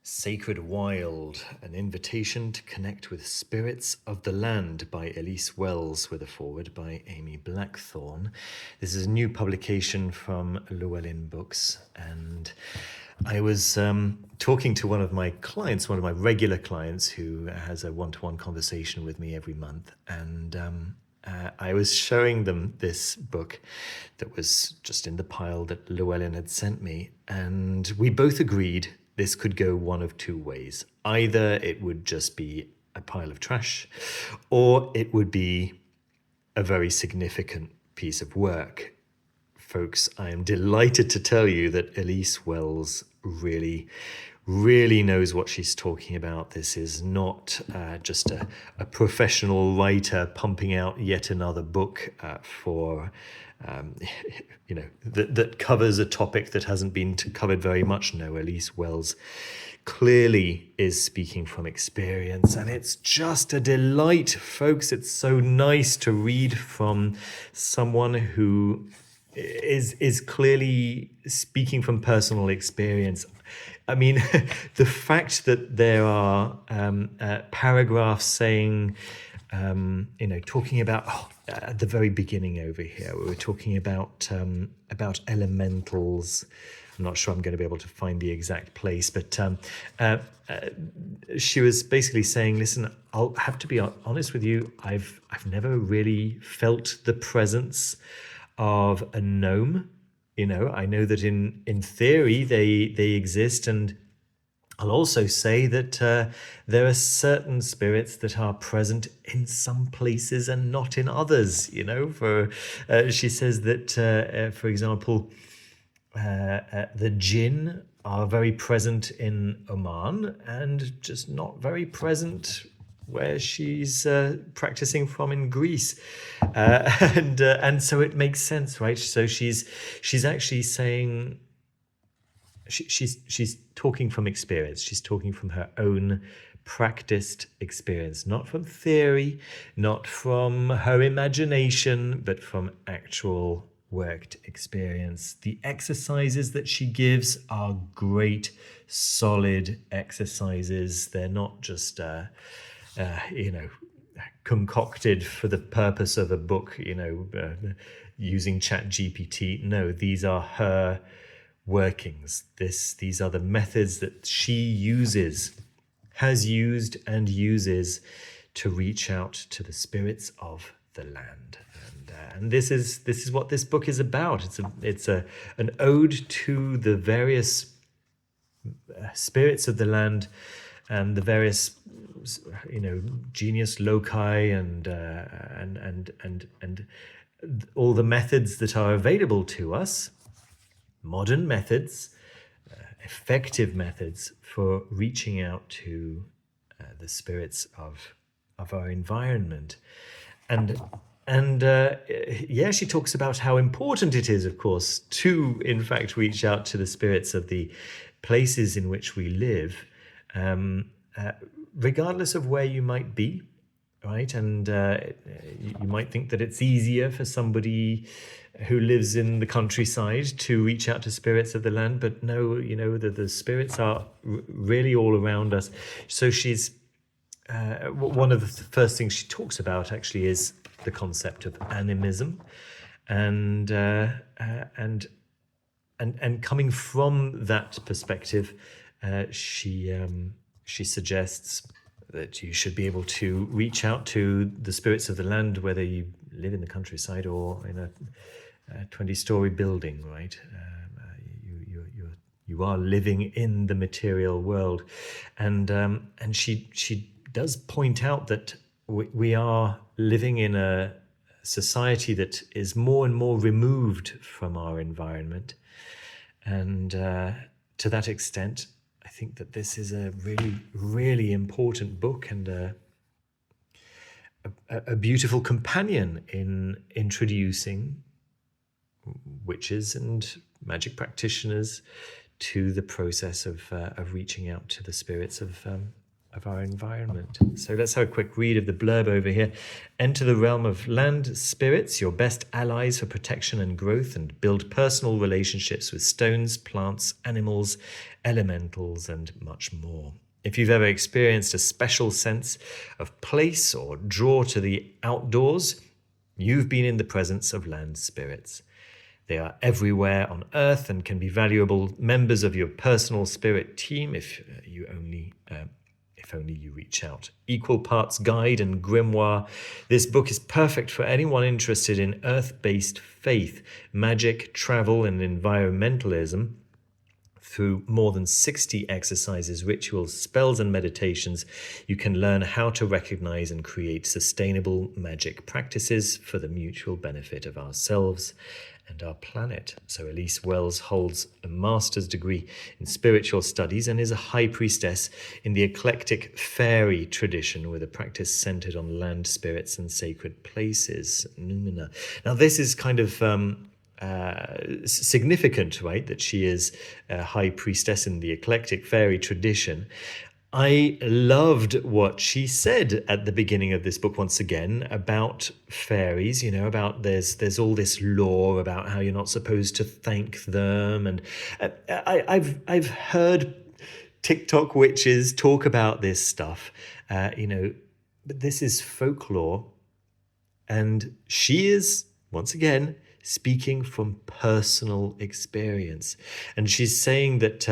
Sacred Wild, an invitation to connect with spirits of the land by Elyse Welles, with a foreword by Amy Blackthorne. This is a new publication from Llewellyn Books, and I was talking to one of my clients, one of my regular clients who has a one-to-one conversation with me every month, and I was showing them this book that was just in the pile that Llewellyn had sent me, and we both agreed this could go one of two ways. Either it would just be a pile of trash, or it would be a very significant piece of work. Folks, I am delighted to tell you that Elyse Welles really knows what she's talking about. This is not just a professional writer pumping out yet another book for that covers a topic that hasn't been covered very much. No, Elyse Welles clearly is speaking from experience, and it's just a delight, folks. It's so nice to read from someone who is clearly speaking from personal experience. I mean, the fact that there are paragraphs saying, talking about at the very beginning over here, we were talking about elementals. I'm not sure I'm going to be able to find the exact place, but she was basically saying, "Listen, I'll have to be honest with you. I've never really felt the presence of a gnome. I know that in theory they exist, and I'll also say that there are certain spirits that are present in some places and not in others. She says that, for example, the jinn are very present in Oman and just not very present where she's practicing from in Greece, and so it makes sense, right? So she's actually saying she's talking from experience. She's talking from her own practiced experience, not from theory, not from her imagination, but from actual worked experience. The exercises that she gives are great, solid exercises. They're not just concocted for the purpose of a book, using ChatGPT. No, these are her workings. These are the methods that she has used and uses to reach out to the spirits of the land. And this is what this book is about. It's an ode to the various spirits of the land and the various genius loci and all the methods that are available to us, modern methods, effective methods for reaching out to the spirits of our environment. And she talks about how important it is, of course, to in fact reach out to the spirits of the places in which we live, regardless of where you might be, right? And you might think that it's easier for somebody who lives in the countryside to reach out to spirits of the land, but no, the spirits are really all around us. So she's one of the first things she talks about actually is the concept of animism, and coming from that perspective, she suggests that you should be able to reach out to the spirits of the land, whether you live in the countryside or in a 20-story building, right? You are living in the material world, and she does point out that we are living in a society that is more and more removed from our environment, and to that extent, I think that this is a really, really important book and a beautiful companion in introducing witches and magic practitioners to the process of reaching out to the spirits of of our environment. So let's have a quick read of the blurb over here. Enter the realm of land spirits, your best allies for protection and growth, and build personal relationships with stones, plants, animals, elementals, and much more. If you've ever experienced a special sense of place or draw to the outdoors, you've been in the presence of land spirits. They are everywhere on Earth and can be valuable members of your personal spirit team if only you reach out. Equal parts guide and grimoire, this book is perfect for anyone interested in Earth-based faith, magic, travel, and environmentalism. Through more than 60 exercises, rituals, spells, and meditations, you can learn how to recognize and create sustainable magic practices for the mutual benefit of ourselves and our planet. So Elyse Welles holds a master's degree in spiritual studies and is a high priestess in the eclectic fairy tradition with a practice centered on land spirits and sacred places. Numina. Now this is kind of significant, right, that she is a high priestess in the eclectic fairy tradition. I loved what she said at the beginning of this book once again about fairies, about there's all this lore about how you're not supposed to thank them, and I've heard TikTok witches talk about this stuff, but this is folklore, and she is once again speaking from personal experience, and she's saying that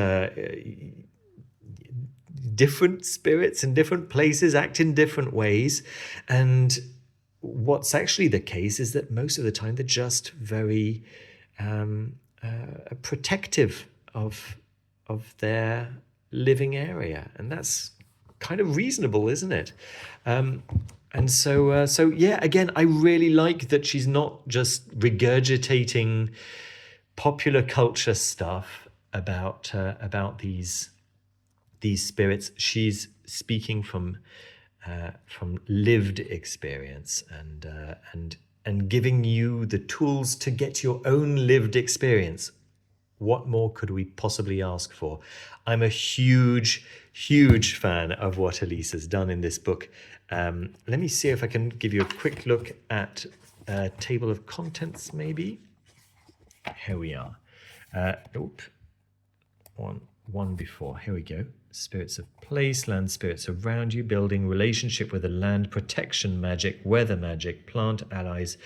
different spirits in different places act in different ways, and what's actually the case is that most of the time they're just very protective of their living area, and that's kind of reasonable, isn't it? And so yeah, again, I really like that she's not just regurgitating popular culture stuff about these spirits. She's speaking from lived experience and giving you the tools to get your own lived experience. What more could we possibly ask for? I'm a huge fan of what Elyse has done in this book. Let me see if I can give you a quick look at a table of contents, maybe. Here we are. One before. Here we go. Spirits of place, land spirits around you, building relationship with the land, protection magic, weather magic, plant allies,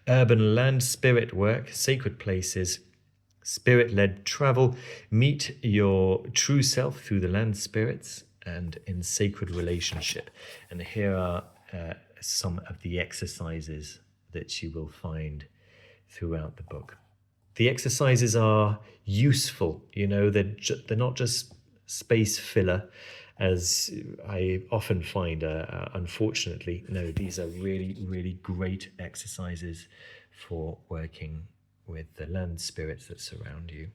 urban land spirit work, sacred places, spirit-led travel, meet your true self through the land spirits, and in sacred relationship. And here are some of the exercises that you will find throughout the book. The exercises are useful, they're not just space filler, as I often find, unfortunately. No, these are really great exercises for working with the land spirits that surround you.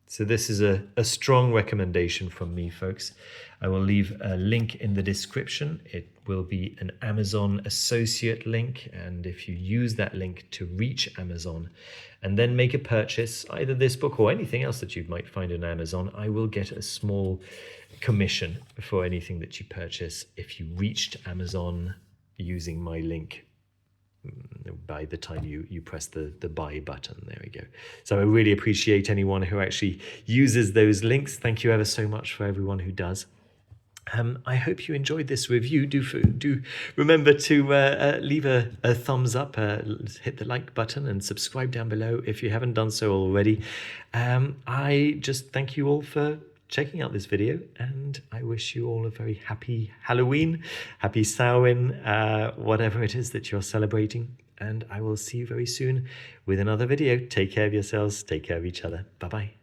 So this is a strong recommendation from me, folks. I will leave a link in the description. It will be an Amazon associate link, and if you use that link to reach Amazon and then make a purchase, either this book or anything else that you might find on Amazon, I will get a small commission for anything that you purchase if you reached Amazon using my link by the time you press the buy button. There we go. So I really appreciate anyone who actually uses those links. Thank you ever so much for everyone who does. I hope you enjoyed this review. Do remember to leave a thumbs up, hit the like button, and subscribe down below if you haven't done so already. I just thank you all for checking out this video, and I wish you all a very happy Halloween, happy Samhain, whatever it is that you're celebrating, and I will see you very soon with another video. Take care of yourselves, take care of each other. Bye-bye.